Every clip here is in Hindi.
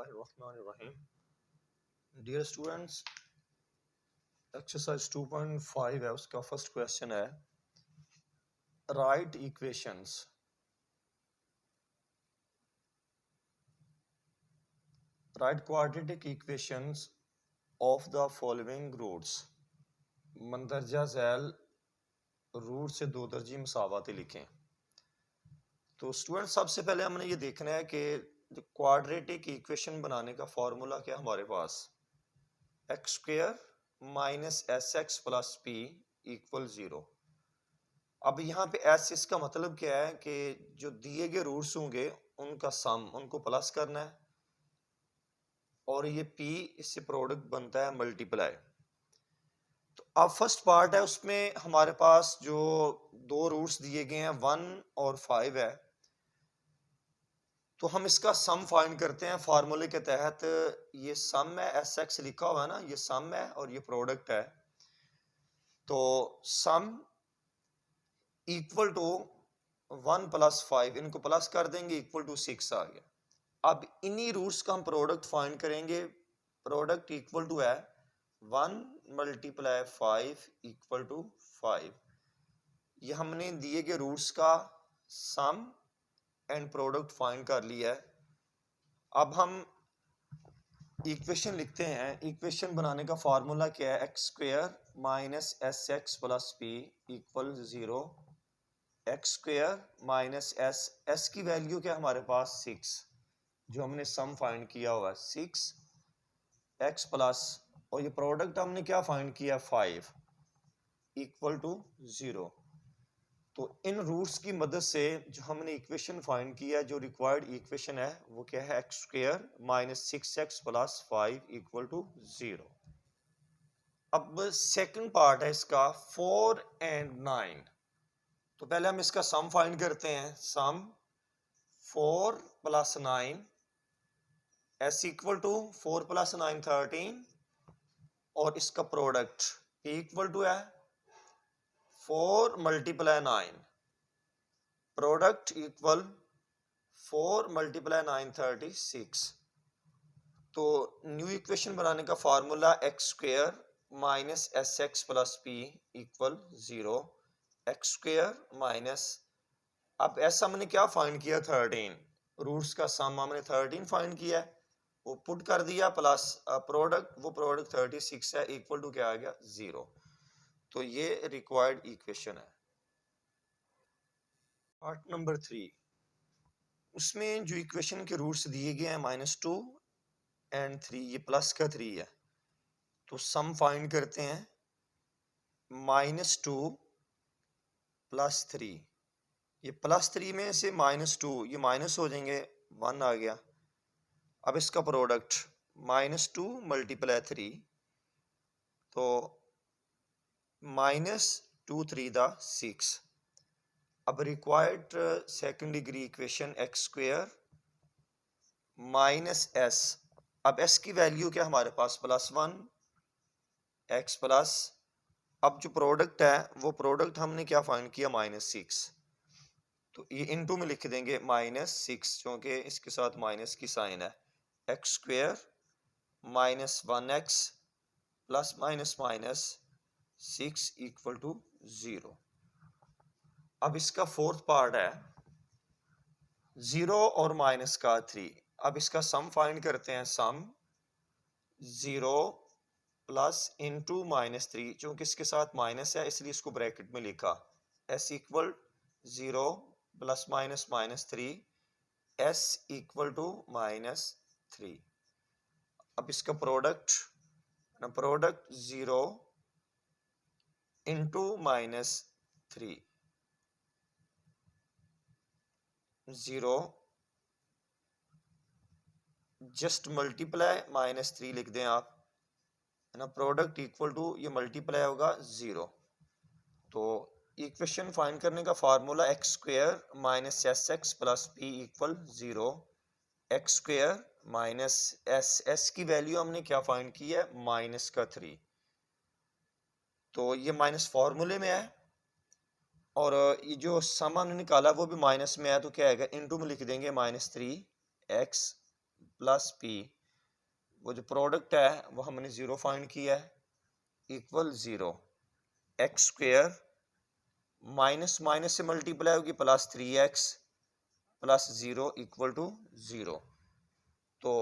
बिस्मिल्लाहिर्रहमानिर्रहीम। डियर स्टूडेंट्स, एक्सरसाइज 2.5 है, उसका फर्स्ट क्वेश्चन है write equations. Write quadratic equations of the following roots. मंदरजा झैल रूट से दो दर्जी मसावातें लिखें। तो स्टूडेंट, सबसे पहले हमने ये देखना है कि जो क्वाड्रेटिक इक्वेशन बनाने का फॉर्मूला क्या हमारे पास, X square minus S x plus P equal 0। अब यहाँ पे एस, इसका मतलब क्या है कि जो दिए गए रूट्स होंगे उनका सम, उनको प्लस करना है, और ये पी इससे प्रोडक्ट बनता है मल्टीप्लाई। तो अब फर्स्ट पार्ट है, उसमें हमारे पास जो दो रूट्स दिए गए हैं 1 और 5 है, तो हम इसका सम फाइंड करते हैं फार्मूले के तहत। ये सम है, एस एक्स लिखा हुआ है ना, ये सम है और ये प्रोडक्ट है। तो सम इक्वल टू 1 प्लस 5, इनको प्लस कर देंगे, इक्वल टू 6 आ गया। अब इन्हीं रूट्स का हम प्रोडक्ट फाइंड करेंगे। प्रोडक्ट इक्वल टू है 1 मल्टीप्लाई 5 इक्वल टू 5। ये हमने दिए गए रूट्स का सम एंड प्रोडक्ट फाइंड कर लिया है। अब हम इक्वेशन लिखते हैं। इक्वेशन बनाने का फार्मूला क्या है, x square minus S x plus P equal 0। X square minus s, S की वैल्यू क्या हमारे पास 6, जो हमने सम फाइंड किया हुआ है 6 एक्स प्लस, और ये प्रोडक्ट हमने क्या फाइंड किया 5 इक्वल टू 0। तो इन रूट्स की मदद से जो हमने इक्वेशन फाइंड किया है, जो रिक्वायर्ड इक्वेशन है वो क्या है, x square minus 6x plus 5 equal to 0। अब सेकंड पार्ट है इसका 4 एंड 9। तो पहले हम इसका सम फाइंड करते हैं। Sum 4 plus 9 s equal to 4 plus 9 13, और इसका प्रोडक्ट इक्वल टू है 4 मल्टीप्लाई 9, प्रोडक्ट इक्वल 4 मल्टीप्लाई 9 36। तो न्यू इक्वेशन बनाने का formula x square minus S x plus P equal 0। X square minus, अब एस हमने क्या फाइंड किया 13, रूट्स का सम हमने 13 फाइंड किया है, वो पुट कर दिया, प्लस प्रोडक्ट, वो प्रोडक्ट 36 है, इक्वल टू क्या आ गया 0। तो ये रिक्वायर्ड इक्वेशन है। पार्ट नंबर 3, उसमें जो इक्वेशन के रूट्स दिए गए हैं -2 एंड 3, ये प्लस का 3 है, तो सम फाइंड करते हैं। -2 प्लस 3, ये प्लस 3 में से -2 ये माइनस हो जाएंगे, 1 आ गया। अब इसका प्रोडक्ट -2 मल्टीप्लाई 3, तो -2 3 दा 6। अब required second degree equation x square minus S. अब एस की वैल्यू क्या हमारे पास +1 एक्स प्लस, अब जो प्रोडक्ट है वो प्रोडक्ट हमने क्या फाइंड किया -6, तो ये इनटू में लिख देंगे -6, क्योंकि इसके साथ माइनस की साइन है। X square minus 1x plus minus minus 6 equal to 0। अब इसका फोर्थ पार्ट है 0 और माइनस का 3। अब इसका सम फाइंड करते हैं। सम 0 प्लस इंटू -3, क्योंकि इसके साथ माइनस है इसलिए इसको ब्रैकेट में लिखा, s equal 0 plus minus -3, s equal to -3। अब इसका प्रोडक्ट 0 इंटू -3, 0 जस्ट मल्टीप्लाई -3 लिख दें आप, है ना। प्रोडक्ट इक्वल टू, ये मल्टीप्लाई होगा 0। तो इक्वेशन फाइंड करने का formula x square minus S x plus P equal 0। X square minus s, S की वैल्यू हमने क्या फाइंड की है -3, तो ये माइनस फार्मूले में है, और ये जो सम हमने निकाला वो भी माइनस में है, तो क्या आएगा, इनटू में लिख देंगे -3 एक्स प्लस पी, वो जो प्रोडक्ट है वो हमने 0 फाइंड किया है, equal 0। X square minus minus से मल्टीप्लाई होगी plus 3x plus 0 equal to 0। तो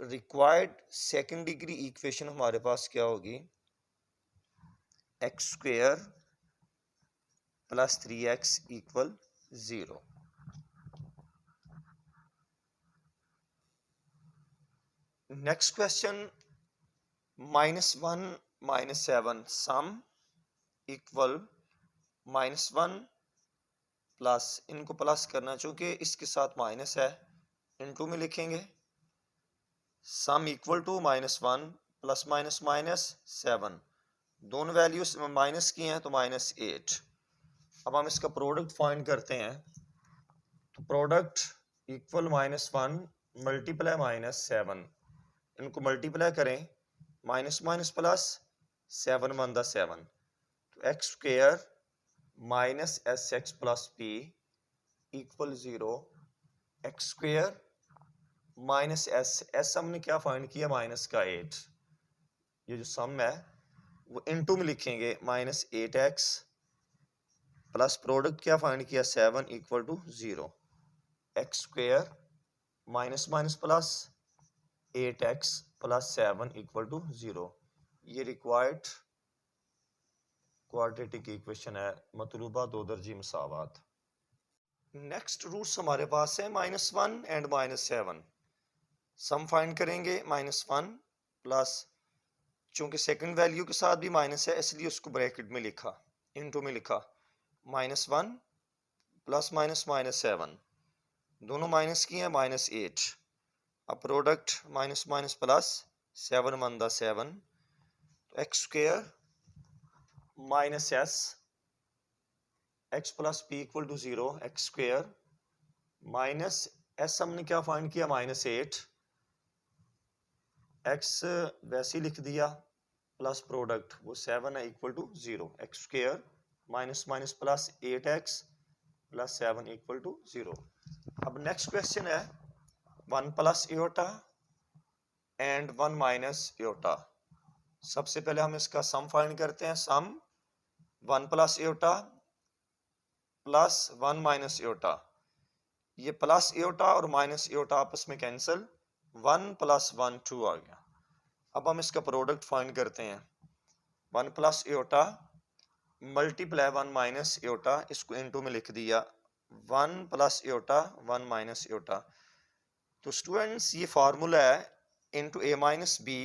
रिक्वायर्ड सेकेंड डिग्री इक्वेशन हमारे पास क्या होगी, x square plus 3x equal 0। Next question, -1 -7 sum equal -1 plus, इनको प्लस करना चूंकि इसके साथ माइनस है, इनटू में लिखेंगे, sum equal to -1 plus minus minus 7, दोनों वैल्यूज माइनस की हैं तो -8। अब हम इसका प्रोडक्ट फाइंड करते हैं, तो प्रोडक्ट इक्वल -1 मल्टीप्लाई -7, इनको मल्टीप्लाई करें, minus minus plus 7 one the 7, तो x square minus S x plus P equal 0। X square minus s हमने क्या फाइंड किया, माइनस का 8। ये जो सम है वो इनटू में लिखेंगे, -8x प्लस प्रोडक्ट क्या फाइंड किया, 7 equal to 0। X square minus minus plus 8x plus 7 equal to 0। ये रिक्वायर्ड क्वाड्रेटिक इक्वेशन है, मतलूबा दो दर्जी मसावात। नेक्स्ट रूट्स हमारे पास है -1 एंड -7। सम फाइंड करेंगे, -1 प्लस, चूंकि सेकंड वैल्यू के साथ भी माइनस है इसलिए उसको ब्रैकेट में लिखा, इनटू में लिखा, -1 प्लस -7, दोनों माइनस की हैं, -8। अब product minus minus plus 7 one the 7, तो x square minus S x plus P equal to 0। X square minus s हमने क्या फाइंड किया, -8, एक्स वैसे ही लिख दिया, प्लस प्रोडक्ट वो 7 है equal to 0। X square minus minus plus 8x plus 7 equal to 0। अब नेक्स्ट क्वेश्चन है 1 प्लस एटा एंड 1 माइनस एटा। सबसे पहले हम इसका सम फाइंड करते हैं, सम 1 प्लस एटा प्लस 1 माइनस एटा, ये प्लस एटा और माइनस एटा आपस में कैंसिल, 1 प्लस 1 2 आ गया। अब हम इसका प्रोडक्ट फाइंड करते हैं, 1 प्लस एटा मल्टीप्लाई 1 माइनस एटा, इसको इनटू में लिख दिया, 1 प्लस एटा 1 माइनस एटा। तो स्टूडेंट्स ये फार्मूला है इनटू ए माइनस बी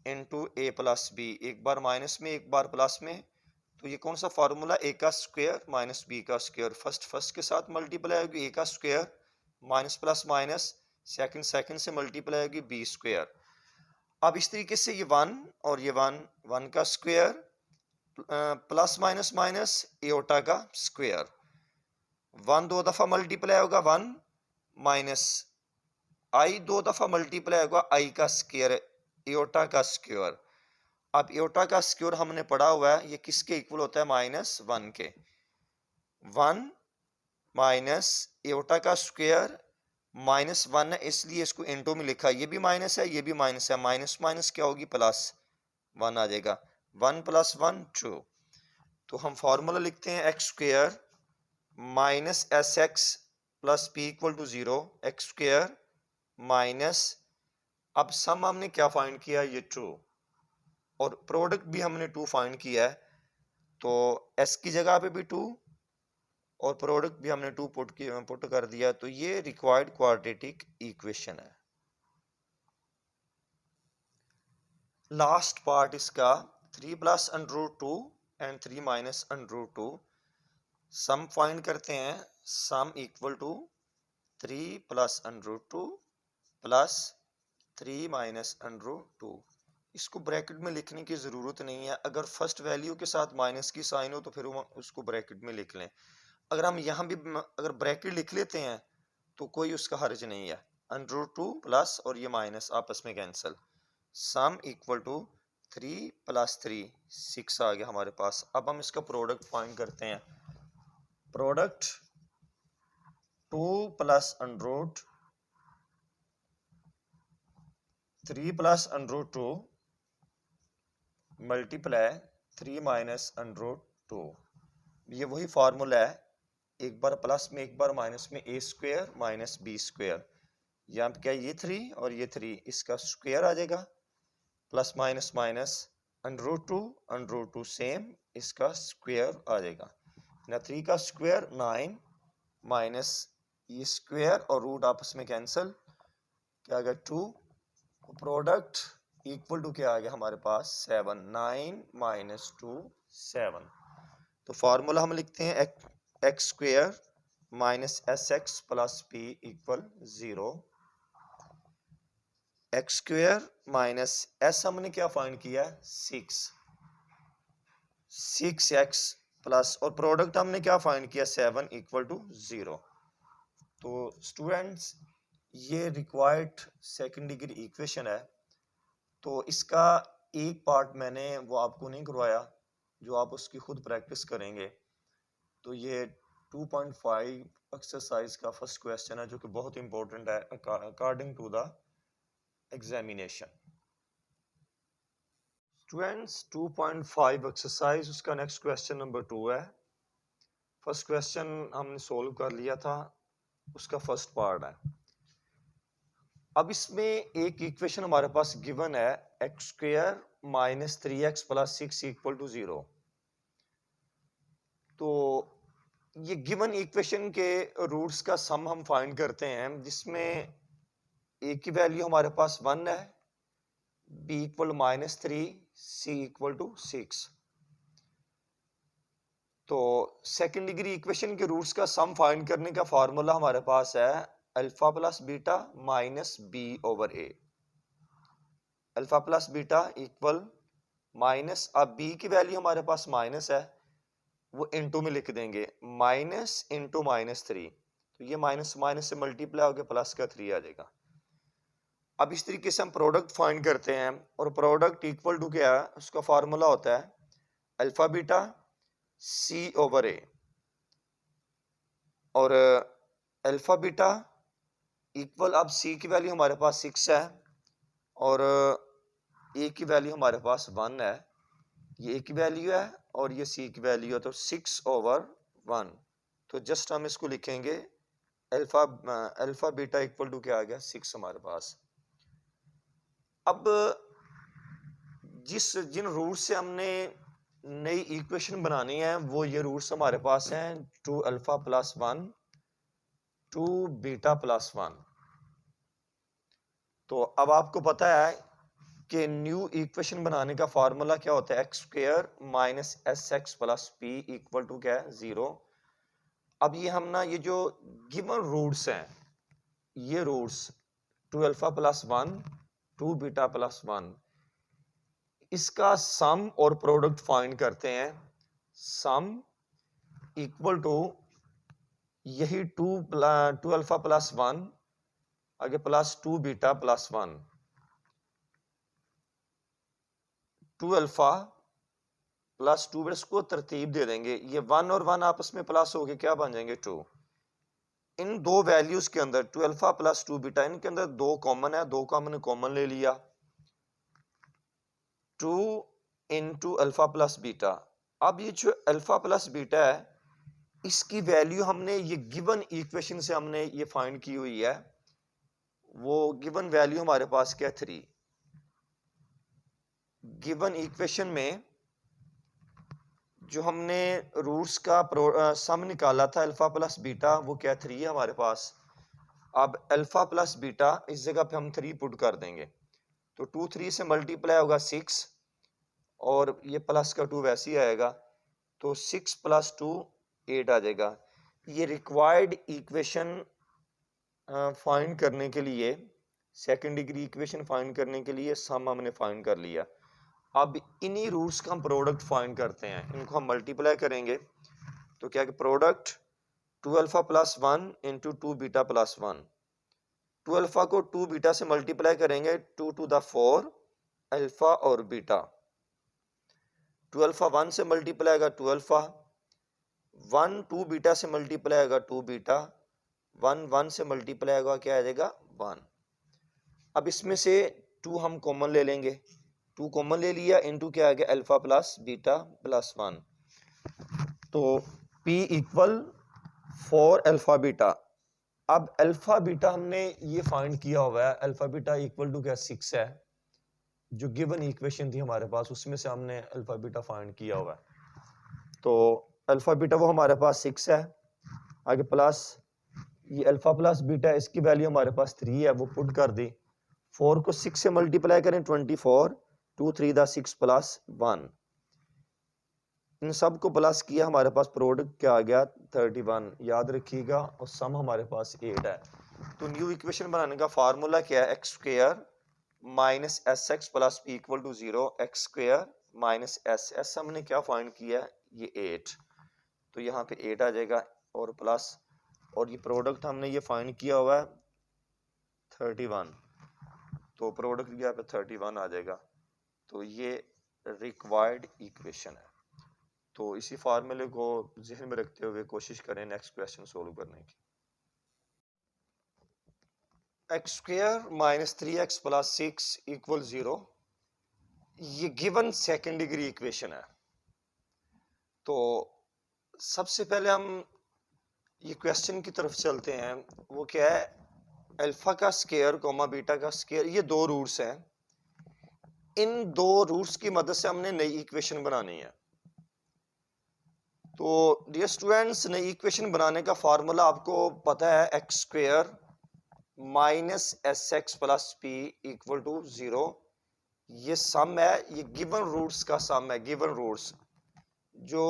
इनटू ए प्लस बी, एक बार माइनस में एक बार प्लस में। तो ये कौन सा फार्मूला, ए का स्क्वायर माइनस बी का स्क्वायर, फर्स्ट के साथ मल्टीप्लाई होगी ए का square, minus plus minus second से मल्टीप्लाई होगी बी स्क्वायर। अब इस तरीके से ये 1 और ये 1 का स्क्वायर प्लस माइनस माइनस एटा का स्क्वायर, 1 दो दफा मल्टीप्लाई होगा 1 माइनस आई दो दफा मल्टीप्लाई होगा आई का स्क्वायर, एटा का स्क्वायर। अब एटा का स्क्वायर हमने पढ़ा हुआ है, ये किसके इक्वल होता है, -1 के। 1 माइनस एटा का स्क्वायर -1 है इसलिए इसको इनटू में लिखा, ये भी माइनस है ये भी माइनस है, माइनस माइनस क्या होगी, प्लस 1 आ जाएगा, 1 प्लस 1 2। तो हम फॉर्मूला लिखते हैं, x square minus S x plus P equal to 0। X square minus, अब सम हमने क्या फाइंड किया, ये 2, और प्रोडक्ट भी हमने 2 फाइंड किया है, तो एस की जगह पे भी 2 और प्रोडक्ट भी हमने 2 पुट कर दिया। तो ये रिक्वायर्ड क्वाड्रेटिक इक्वेशन है। लास्ट पार्ट इसका 3 plus under 2 and 3 minus under 2। Sum find करते हैं, sum equal to 3 plus under 2 plus 3 minus under 2। इसको ब्रैकेट में लिखने की ज़रूरत नहीं है, अगर फर्स्ट वैल्यू के साथ माइनस की साइन हो तो फिर उसको ब्रैकेट में लिख लें। अगर हम यहाँ भी अगर ब्रैकेट लिख लेते हैं तो कोई उसका हर्ज नहीं है, अंडर 2 प्लस और ये माइनस आपस में cancel, sum equal to 3 plus 3 6 आ गया हमारे पास। अब हम इसका प्रोडक्ट फाइंड करते हैं, product 2 plus under 3 plus under root 2 multiply 3 minus under root 2। ये वही फार्मूला है, एक बार प्लस में एक बार माइनस में, ए स्क्वायर माइनस बी स्क्वायर। यहाँ पे क्या है, ये 3 और ये 3, इसका स्क्वायर आ जाएगा, plus minus minus under root 2 same, इसका स्क्वायर आ जाएगा ना। 3 का स्क्वायर 9 माइनस ये स्क्वायर और रूट आपस में कैंसिल, क्या आ गया 2, प्रोडक्ट इक्वल टू क्या आ गया हमारे पास 7, 9 माइनस 2 7। तो फार्मूला हम लिखते हैं x square minus S x plus P equal 0। X square minus s हमने क्या फाइंड किया, 6x प्लस, और प्रोडक्ट हमने क्या फाइंड किया 7 इक्वल टू 0। तो स्टूडेंट्स ये रिक्वायर्ड सेकंड डिग्री इक्वेशन है। तो इसका एक पार्ट मैंने वो आपको नहीं करवाया, जो आप उसकी खुद प्रैक्टिस करेंगे। तो ये 2.5 एक्सरसाइज का फर्स्ट क्वेश्चन है, जो कि बहुत इंपॉर्टेंट है according to the examination. Students 2.5 exercise, उसका नेक्स्ट क्वेश्चन नंबर 2 है। फर्स्ट क्वेश्चन हमने सोल्व कर लिया था, उसका फर्स्ट पार्ट है। अब इसमें एक इक्वेशन हमारे पास गिवन है, x square minus 3x plus 6 equal to 0। तो ये गिवन इक्वेशन के रूट्स का सम हम फाइंड करते हैं, जिसमें a की वैल्यू हमारे पास 1 है, b equal -3, c equal to 6। तो सेकंड डिग्री इक्वेशन के रूट्स का सम फाइंड करने का फॉर्मूला हमारे पास है alpha plus beta minus B over A. Alpha plus beta equal minus, अब b की वैल्यू हमारे पास माइनस है, वो इनटू में लिख देंगे, माइनस इंटू -3। तो ये माइनस माइनस से मल्टीप्लाई होकर प्लस का 3 आ जाएगा। अब इस तरीके से हम प्रोडक्ट फाइंड करते हैं, और प्रोडक्ट इक्वल टू क्या है, उसका फार्मूला होता है अल्फा बीटा सी ओवर ए, और अल्फा बीटा इक्वल, अब सी की वैल्यू हमारे पास 6 है और ए की वैल्यू हमारे पास 1 है। ये ए की वैल्यू है और ये सी की वैल्यू है, तो 6 ओवर 1। तो जस्ट हम इसको लिखेंगे अल्फा बीटा इक्वल टू क्या आ गया 6 हमारे पास। अब जिन रूट्स से हमने नई इक्वेशन बनानी है, वो ये रूट्स हमारे पास हैं 2 अल्फा प्लस 1, 2 बीटा प्लस 1। तो अब आपको पता है कि न्यू इक्वेशन बनाने का फार्मूला क्या होता है, x square minus S x plus P equal to क्या है 0। अब ये हम ना, ये जो गिवन रूट्स हैं, ये roots 2 alpha plus 1, 2 beta plus 1, इसका सम और प्रोडक्ट फाइंड करते हैं। सम इक्वल टू यही 2 अल्फा प्लस 1 आगे plus 2 beta plus 1, 2 alpha plus 2 beta, इसको तरतीब दे देंगे, ये 1 और 1 आपस में प्लस हो गए, क्या बन जाएंगे 2। इन दो वैल्यूज के अंदर 2 अल्फा प्लस 2 बीटा, इनके अंदर 2 कॉमन है, 2 का हमने कॉमन ले लिया, 2 इंटू अल्फा प्लस बीटा। अब ये जो अल्फा प्लस बीटा है, इसकी वैल्यू हमने ये गिवन इक्वेशन से हमने ये फाइंड की हुई है। वो गिवन वैल्यू हमारे पास क्या है 3। गिवन इक्वेशन में जो हमने रूट्स का सम निकाला था अल्फा प्लस बीटा, वो क्या 3 है हमारे पास। अब अल्फा प्लस बीटा इस जगह पे हम 3 पुट कर देंगे, तो 2 3 से मल्टीप्लाई होगा 6, और ये प्लस का 2 वैसे ही आएगा, तो 6 प्लस 2 8 आ जाएगा। ये रिक्वायर्ड इक्वेशन फाइंड करने के लिए, सेकंड डिग्री इक्वेशन फाइंड करने के लिए सम हमने फाइंड कर लिया। अब इन्हीं रूट्स का हम प्रोडक्ट फाइंड करते हैं, इनको हम मल्टीप्लाई करेंगे, तो क्या product 2 alpha plus 1 into 2 beta plus 1। 2 alpha को 2 बीटा से मल्टीप्लाई करेंगे, 2 टू द 4 अल्फा और बीटा। 2 अल्फा 1 से मल्टीप्लाई होगा 2 अल्फा, 1 2 बीटा से मल्टीप्लाई होगा 2 बीटा, 1 1 से मल्टीप्लाई होगा क्या आ जाएगा 1। अब इसमें से 2 हम कॉमन ले लेंगे, 2 कॉमन ले लिया, इनटू क्या आ गया अल्फा प्लस बीटा प्लस 1। तो P इक्वल 4 अल्फा बीटा। अब अल्फा बीटा हमने ये फाइंड किया हुआ है, अल्फा बीटा इक्वल टू क्या 6 है, जो गिवन इक्वेशन थी हमारे पास उसमें से हमने अल्फा बीटा फाइंड किया हुआ है। तो अल्फा बीटा वो हमारे पास 6 है, आगे प्लस ये अल्फा प्लस बीटा, इसकी वैल्यू हमारे पास 3 है, वो पुट कर दी। 4 को 6 से मल्टीप्लाई करें 24, 2 3 द 6 प्लस 1, इन सब को प्लस किया, हमारे पास प्रोडक्ट क्या आ गया 31, याद रखिएगा, और सम हमारे पास 8 है। तो न्यू इक्वेशन बनाने का फार्मूला क्या है, x square minus S x plus P equal to 0, x square minus s, s हमने क्या फाइंड किया, ये 8, तो यहाँ पे 8 आ जाएगा और प्लस, और ये प्रोडक्ट हमने ये फाइंड किया हुआ है 31, तो प्रोडक्ट यहाँ पे 31 आ जाएगा। तो ये रिक्वायर्ड इक्वेशन है। तो इसी फार्मूले को ज़हन में रखते हुए कोशिश करें नेक्स्ट क्वेश्चन सोल्व करने की। X square minus 3x plus 6 equal 0, ये गिवन सेकेंड डिग्री इक्वेशन है। तो सबसे पहले हम ये क्वेश्चन की तरफ चलते हैं, वो क्या है, अल्फा का स्क्वायर कोमा बीटा का स्क्वायर, ये दो रूट्स हैं, इन दो रूट्स की मदद से हमने नई इक्वेशन बनानी है। तो डियर स्टूडेंट्स, नई इक्वेशन बनाने का फार्मूला आपको पता है, x square minus S x plus P equal to 0, ये सम है, ये गिवन रूट्स का सम है, गिवन रूट्स, जो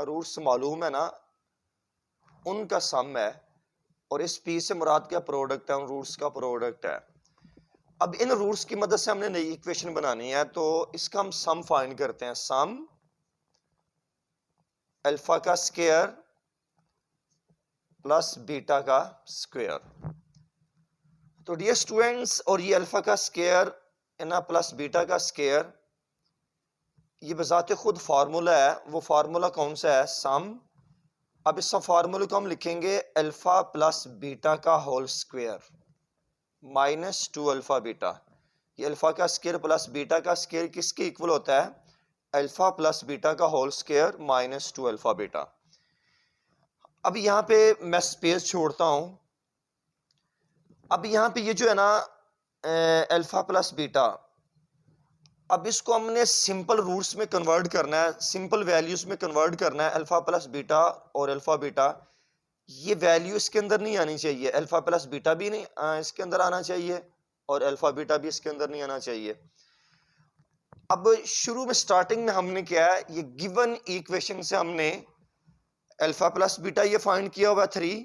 रूट्स मालूम है ना उनका सम है, और इस पी से मुराद क्या प्रोडक्ट है, उन रूट्स का प्रोडक्ट है। अब इन रूट्स की मदद से हमने नई इक्वेशन बनानी है, तो इसका हम सम फाइंड करते हैं, सम अल्फा का स्क्वायर प्लस बीटा का स्क्वायर। तो डियर स्टूडेंट्स, और ये अल्फा का स्क्वायर ना प्लस बीटा का स्क्वायर, ये बजाते खुद फार्मूला है, वो फार्मूला कौन सा है, सम। अब इस फार्मूले को हम लिखेंगे अल्फा प्लस बीटा का whole square minus 2 alpha beta. ये अल्फा का स्क्वायर प्लस बीटा का स्क्वायर किसके इक्वल होता है, अल्फा प्लस बीटा का whole square minus 2 alpha beta. अब यहाँ पे मैं स्पेस छोड़ता हूं। अब यहाँ पे ये जो है ना अल्फा प्लस बीटा, अब इसको हमने सिंपल रूट्स में कन्वर्ट करना है, सिंपल वैल्यूज में कन्वर्ट करना है, अल्फा प्लस बीटा और अल्फा बीटा, ये वैल्यू इसके अंदर नहीं आनी चाहिए, अल्फा प्लस बीटा भी नहीं इसके अंदर आना चाहिए, और अल्फा बीटा भी इसके अंदर नहीं आना चाहिए। अब शुरू में स्टार्टिंग में हमने क्या है, ये गिवन इक्वेशन से हमने अल्फा प्लस बीटा ये फाइंड किया हुआ 3,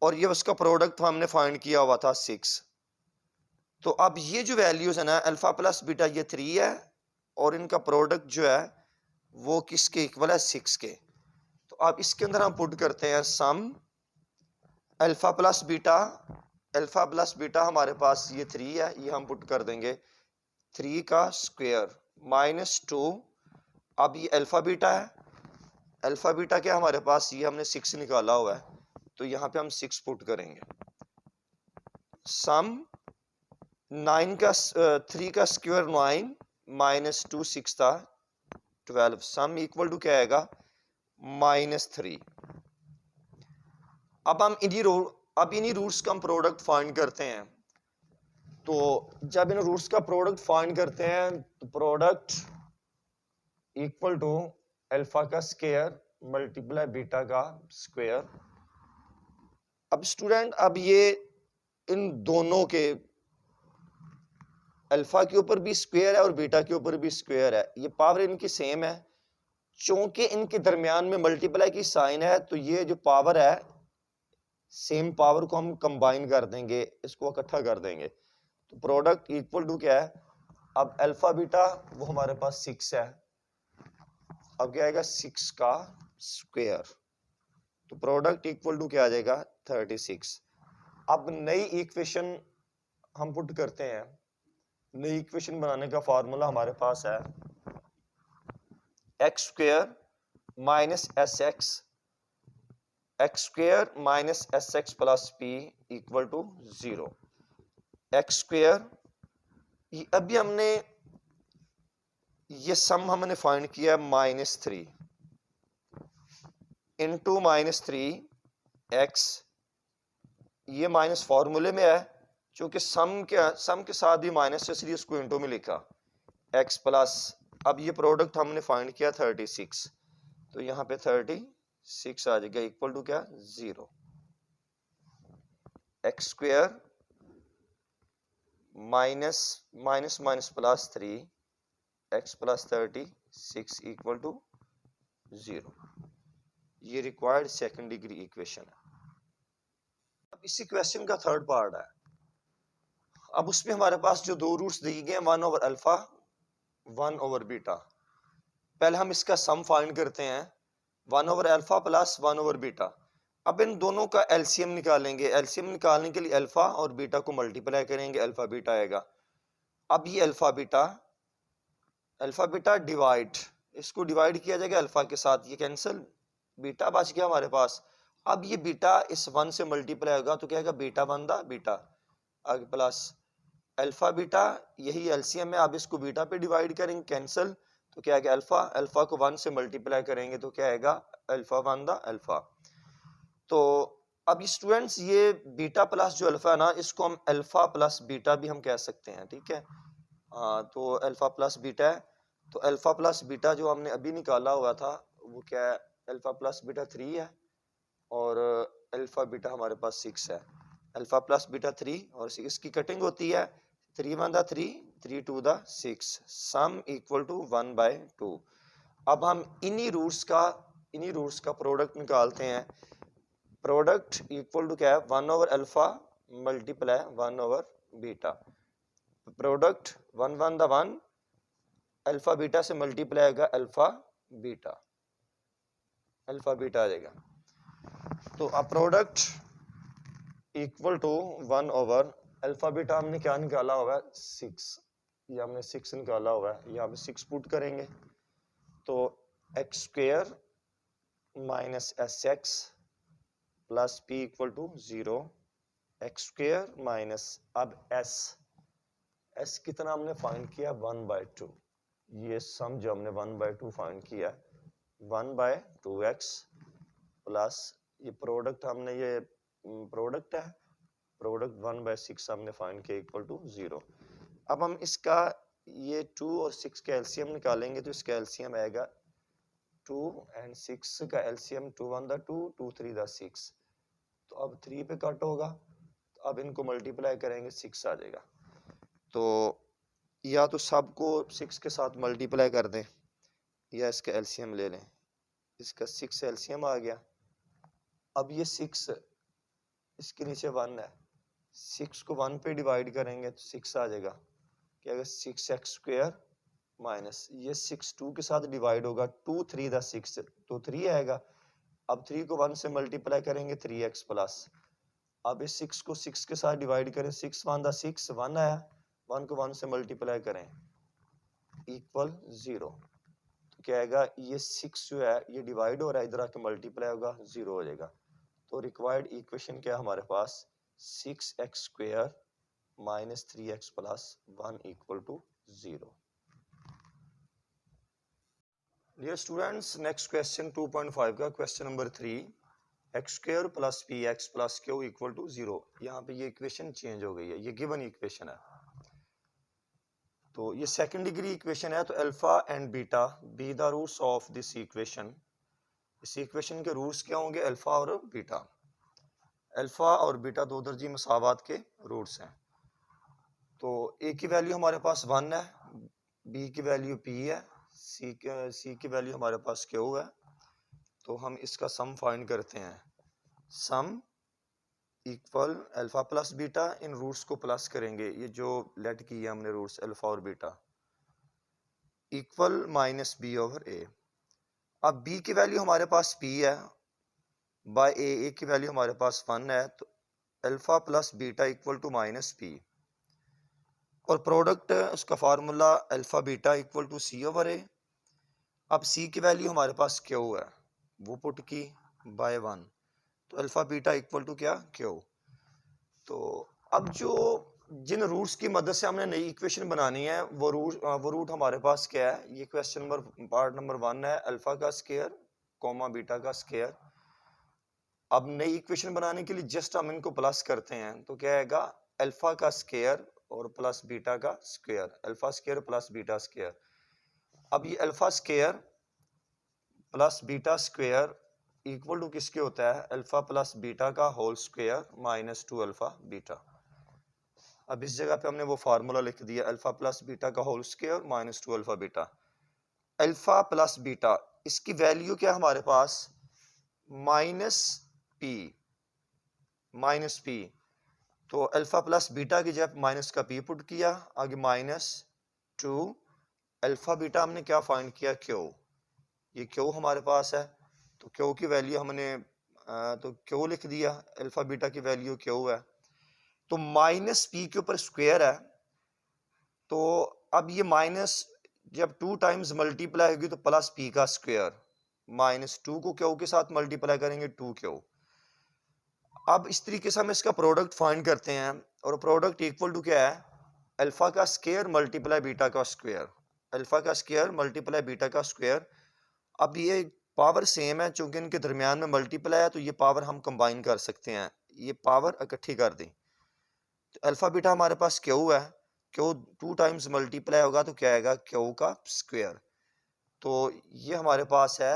और ये उसका प्रोडक्ट हमने फाइंड किया हुआ था 6। तो अब ये जो वैल्यूज है ना, अल्फा प्लस बीटा ये 3 है, और इनका प्रोडक्ट जो है वो किसके इक्वल है, 6 के। तो अब इसके अंदर हम पुट करते हैं sum alpha plus beta, alpha plus beta हमारे पास ये 3 है, ये हम पुट कर देंगे 3 का स्क्वायर माइनस 2, अब ये अल्फा बीटा है, अल्फा बीटा क्या हमारे पास, ये हमने 6 निकाला हुआ है, तो यहाँ पे हम 6 पुट करेंगे, सम 9 का 3 का स्क्वायर 9 माइनस 2 6 था 12, सम इक्वल टू क्या आएगा -3। अब हम इन्हीं रूट्स का हम प्रोडक्ट फाइंड करते हैं। तो जब इन रूट्स का प्रोडक्ट फाइंड करते हैं, तो प्रोडक्ट इक्वल टू अल्फा का स्क्वायर मल्टीप्लाई बीटा का स्क्वायर। अब स्टूडेंट, अब ये इन दोनों के अल्फा के ऊपर भी स्क्वायर है और बीटा के ऊपर भी स्क्वायर है, ये पावर इनकी सेम है, चूंकि इनके दरमियान में मल्टीप्लाई की साइन है, तो ये जो पावर है सेम पावर को हम कंबाइन कर देंगे, इसको इकट्ठा कर देंगे, तो प्रोडक्ट इक्वल टू क्या है, अब अल्फा बीटा वो हमारे पास 6 है, अब क्या आएगा 6 का स्क्वायर, तो प्रोडक्ट इक्वल टू क्या आ जाएगा 36। अब नई इक्वेशन हम पुट करते हैं, नई इक्वेशन बनाने का फार्मूला हमारे पास है x square minus S x square minus S x plus P equal to 0, x square अभी हमने ये सम हमने फाइंड किया -3 इंटू -3x, ये माइनस फॉर्मूले में है, क्योंकि सम के साथ भी माइनस है इसलिए उसको इंटू में लिखा, x प्लस, अब ये प्रोडक्ट हमने फाइंड किया 36, तो यहाँ पे 36 आ जाएगा इक्वल टू क्या 0, x square minus minus minus plus 3 x plus 36 equal to 0। ये रिक्वायर्ड सेकंड डिग्री इक्वेशन है। अब इसी क्वेश्चन का थर्ड पार्ट है। अब उसमें हमारे पास जो दो रूट्स दिए गए हैं 1 ओवर अल्फा 1 ओवर बीटा। पहले हम इसका सम फाइंड करते हैं 1 over alpha plus 1 over beta. अब इन दोनों का एलसीएम निकालेंगे। एलसीएम निकालने के लिए अल्फा और बीटा को मल्टीप्लाई करेंगे, अल्फा बीटा आएगा। अब ये अल्फा बीटा डिवाइड, इसको डिवाइड किया जाएगा अल्फा के साथ, ये कैंसिल, बीटा बच गया हमारे पास। अब ये बीटा इस 1 से मल्टीप्लाई होगा तो क्या आएगा बीटा 1 दा बीटा आगे प्लस अल्फा बीटा, यही एलसीएम है। अब इसको बीटा पे डिवाइड करेंगे, कैंसिल, तो क्या आएगा अल्फा को 1 से मल्टीप्लाई करेंगे तो क्या आएगा अल्फा 1 दा अल्फा। तो अब स्टूडेंट्स ये बीटा प्लस जो अल्फा है ना, इसको हम अल्फा प्लस बीटा भी हम कह सकते हैं, ठीक है। तो अल्फा प्लस बीटा है, तो अल्फा प्लस बीटा जो हमने अभी निकाला हुआ था वो क्या है, अल्फा प्लस बीटा 3 है और अल्फा बीटा हमारे पास 6 है। अल्फा प्लस बीटा 3 और 6, इसकी कटिंग होती है 3 1 दा 3, 3 2 दा 6, सम इक्वल टू 1/2। अब हम इन्हीं रूट्स का प्रोडक्ट निकालते हैं। प्रोडक्ट इक्वल टू क्या है 1 over alpha multiply 1 over beta. Product 1 1 दा 1, अल्फा बीटा से मल्टीप्लाई होगा अल्फा बीटा आ जाएगा। तो अब product equal to 1 over alpha beta हमने क्या निकाला हुआ है 6, ये हमने 6 निकाला हुआ है, यहाँ पे 6 पुट करेंगे तो x square minus S x plus P equal to 0, x square minus, अब एस कितना हमने फाइंड किया 1/2, ये सम जो हमने 1/2 फाइंड किया 1/2x प्लस ये प्रोडक्ट हमने ये प्रोडक्ट है, प्रोडक्ट 1/6 हमने फाइंड किया इक्वल टू 0। अब हम इसका ये 2 और 6 का एलसीएम निकालेंगे तो इसका एलसीएम आएगा 2 एंड 6 का एलसीएम 2 1 दा 2, 2 3 दा 6, तो अब 3 पे कट होगा, तो अब इनको मल्टीप्लाई करेंगे 6 आ जाएगा। तो या तो सबको 6 के साथ मल्टीप्लाई कर दें या इसका एलसीएम ले लें, इसका 6 एलसीएम आ गया। अब ये 6 इसके नीचे 1 है, 6 को 1 पे डिवाइड करेंगे तो 6 आ जाएगा, क्या आएगा 6x स्क्वायर माइनस, ये 6 2 के साथ डिवाइड होगा 2 3 दा 6, तो 3 आएगा। अब 3 को 1 से मल्टीप्लाई करेंगे 3x प्लस, अब इस 6 को 6 के साथ डिवाइड करें 6 1 दा 6, 1 आया, 1 को 1 से मल्टीप्लाई करें इक्वल 0, तो क्या आएगा ये 6 जो है ये डिवाइड हो रहा है, इधर आके मल्टीप्लाई होगा 0 हो जाएगा। तो रिक्वायर्ड इक्वेशन क्या हमारे पास 6x square minus 3x plus 1 equal to 0। Dear students, next question 2.5 का question number 3, x square plus p x plus q equal to 0। यहाँ पे ये इक्वेशन चेंज हो गई है, ये गिवन इक्वेशन है, तो ये सेकंड डिग्री इक्वेशन है। तो alpha and beta be the roots of this equation. इस इक्वेशन के रूट्स क्या होंगे अल्फा और बीटा। अल्फा और बीटा दो दर्जी मसावात के रूट्स हैं। तो ए की वैल्यू हमारे पास 1 है, बी की वैल्यू p है, सी की वैल्यू हमारे पास q है। तो हम इसका सम फाइंड करते हैं, sum equal alpha plus beta, इन रूट्स को प्लस करेंगे, ये जो लेट की है हमने रूट्स अल्फा और beta, equal minus B over A. अब b की वैल्यू हमारे पास p है बाय ए की वैल्यू हमारे पास 1 है, तो alpha plus beta equal to minus P, और प्रोडक्ट उसका formula alpha beta equal to C over A. अब c की वैल्यू हमारे पास q है, वो पुट की बाय 1, तो अल्फा बीटा इक्वल टू क्या q। तो अब जो जिन रूट्स की मदद से हमने नई इक्वेशन बनानी है वो रूट हमारे पास क्या है, ये क्वेश्चन नंबर पार्ट नंबर 1 है, अल्फा का स्क्वायर कॉमा बीटा का स्क्वायर। अब नई इक्वेशन बनाने के लिए जस्ट हम इनको प्लस करते हैं तो क्या आएगा, अल्फा का स्क्वायर और प्लस बीटा का square, alpha square plus beta square. अब ये alpha square plus beta square equal to किसके होता है, अल्फा प्लस बीटा का whole square minus 2 alpha beta. अब इस जगह पे हमने वो फार्मूला लिख दिया, अल्फा प्लस बीटा का whole square minus 2 alpha beta. Alpha plus beta इसकी वैल्यू क्या हमारे पास, माइनस पी, माइनस पी। तो अल्फा प्लस बीटा की जब माइनस का पी पुट किया, आगे माइनस 2 अल्फा बीटा हमने क्या फाइंड किया, क्यू। ये क्यू हमारे पास है, तो क्यू की वैल्यू हमने तो क्यू लिख दिया, अल्फा बीटा की वैल्यू क्यू है। तो माइनस पी के ऊपर स्क्वायर है, तो अब ये माइनस जब 2 टाइम्स मल्टीप्लाई होगी तो प्लस पी का स्क्वायर, माइनस 2 को क्यू के साथ मल्टीप्लाई करेंगे 2 क्यू। अब इस तरीके से हम इसका प्रोडक्ट फाइंड करते हैं, और प्रोडक्ट इक्वल टू क्या है, अल्फा का स्क्वायर मल्टीप्लाई बीटा का स्क्वायर, अल्फा का स्क्वायर मल्टीप्लाई बीटा का स्क्वायर। अब ये पावर सेम है, चूंकि इनके दरमियान में मल्टीप्लाई है तो ये पावर हम कंबाइन कर सकते हैं, ये पावर इकट्ठी कर दें। तो अल्फा बीटा हमारे पास क्यू है, क्यू 2 टाइम्स मल्टीप्लाई होगा तो क्या आएगा, क्यू का स्क्वायर। तो ये हमारे पास है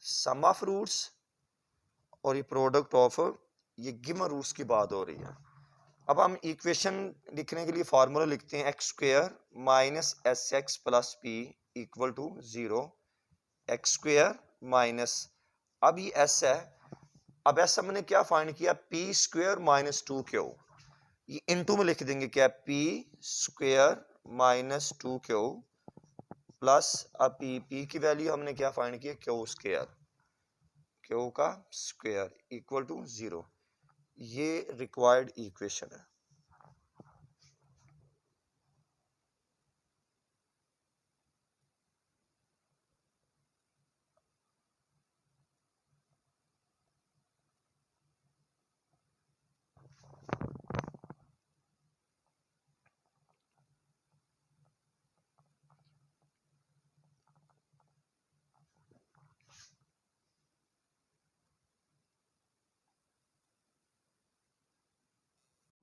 सम ऑफ रूट्स और ये प्रोडक्ट ऑफ ये गिवन रूट्स की बात हो रही है। अब हम इक्वेशन लिखने के लिए फार्मूला लिखते हैं, x square minus S x plus P equal to 0, x square minus, अब ये एस है, अब एस हमने क्या फाइंड किया, पी स्क्वायर माइनस 2 क्यू, ये इनटू में लिख देंगे क्या, P square minus 2 Q plus, अब पी की वैल्यू हमने क्या फाइंड किया, क्यू स्क्वायर, क्यू का स्क्वायर इक्वल टू 0। ये रिक्वायर्ड इक्वेशन है।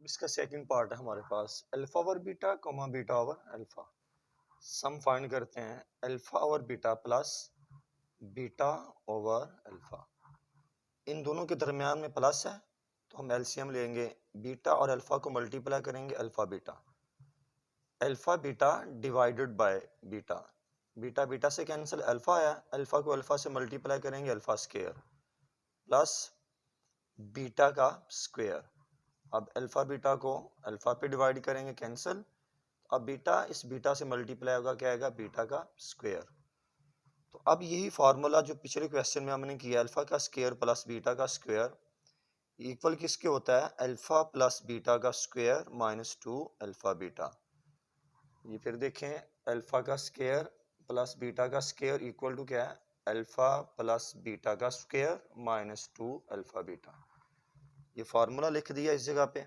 इसका सेकंड पार्ट है हमारे पास, alpha over beta comma beta over alpha. Sum find करते हैं, alpha over beta plus beta over alpha, इन दोनों के दरमियान में प्लस है तो हम एलसीएम लेंगे, बीटा और अल्फा को मल्टीप्लाई करेंगे, alpha beta, alpha beta divided by beta, beta beta से कैंसिल, अल्फा आया, अल्फा को अल्फा से मल्टीप्लाई करेंगे, अल्फा स्क्वायर प्लस बीटा का स्क्वायर। अब अल्फा बीटा को अल्फा पे डिवाइड करेंगे, कैंसिल, अब बीटा इस बीटा से मल्टीप्लाई होगा, क्या आएगा, बीटा का स्क्वायर। तो अब यही फार्मूला जो पिछले क्वेश्चन में हमने किया, अल्फा का स्क्वायर प्लस बीटा का स्क्वायर इक्वल किसके होता है, अल्फा प्लस बीटा का स्क्वायर माइनस 2 अल्फा बीटा। ये फिर देखें, अल्फा का स्क्वायर प्लस बीटा का स्क्वायर इक्वल टू क्या है, अल्फा प्लस बीटा का स्क्वायर माइनस 2 अल्फा बीटा। ये फार्मूला लिख दिया इस जगह पे,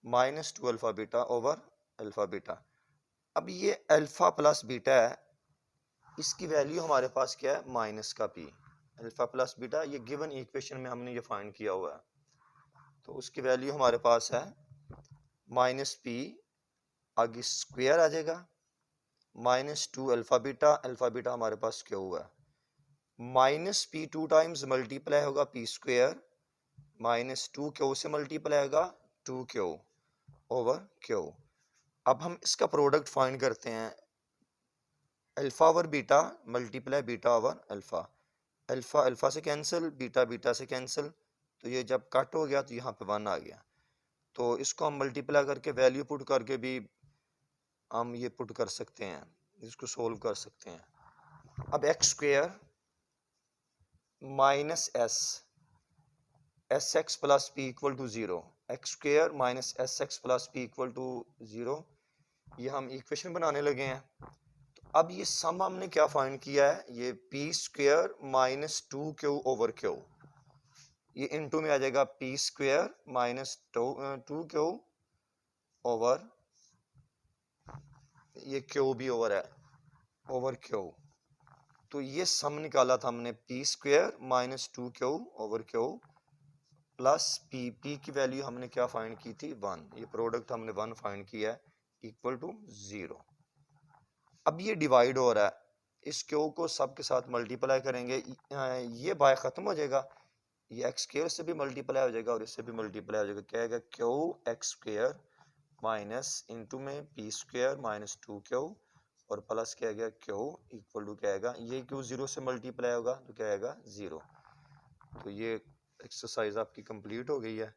minus 2 alpha beta over alpha beta. अब ये अल्फा प्लस बीटा है, इसकी वैल्यू हमारे पास क्या है, माइनस का पी, अल्फा प्लस बीटा, ये गिवन इक्वेशन में हमने ये फाइंड किया हुआ है, तो उसकी वैल्यू हमारे पास है माइनस पी, आगे स्क्वायर आ जाएगा, माइनस 2 अल्फा बीटा हमारे पास क्यू है, माइनस पी 2 टाइम्स मल्टीप्लाई होगा पी स्क्वायर, माइनस 2 क्यू से मल्टीप्लाई होगा 2 क्यू ओवर क्यू। अब हम इसका प्रोडक्ट फाइंड करते हैं, alpha over beta multiply beta over alpha, alpha alpha से कैंसिल, बीटा बीटा से कैंसिल, तो ये जब कट हो गया तो यहाँ पे 1 आ गया, तो इसको हम मल्टीप्लाई करके वैल्यू पुट करके भी हम ये पुट कर सकते हैं, इसको सोल्व कर सकते हैं। अब x square minus S x plus P equal to 0, x square minus S x plus P equal to 0, ये हम इक्वेशन बनाने लगे हैं। तो अब ये सम हमने क्या फाइंड किया है, ये P square minus 2 Q over Q, ये इनटू में आ जाएगा P square minus 2 Q over ये क्यू भी ओवर है, ओवर क्यू। तो ये सम निकाला था हमने P square minus 2q over Q plus P. P की वैल्यू हमने क्या फाइंड की थी 1, ये प्रोडक्ट हमने 1 फाइंड किया है इक्वल टू 0। अब ये डिवाइड हो रहा है, इस क्यू को सब के साथ मल्टीप्लाई करेंगे, ये बाय खत्म हो जाएगा, ये एक्स स्क्वायर से भी मल्टीप्लाई हो जाएगा और इससे भी मल्टीप्लाई हो जाएगा, क्या आएगा Q x square minus into में पी स्क्वायर माइनस 2q और प्लस क्या आएगा क्यू इक्वल टू क्या आएगा, ये क्यू 0 से मल्टीप्लाई होगा तो क्या आएगा 0। तो ये एक्सरसाइज आपकी कंप्लीट हो गई है।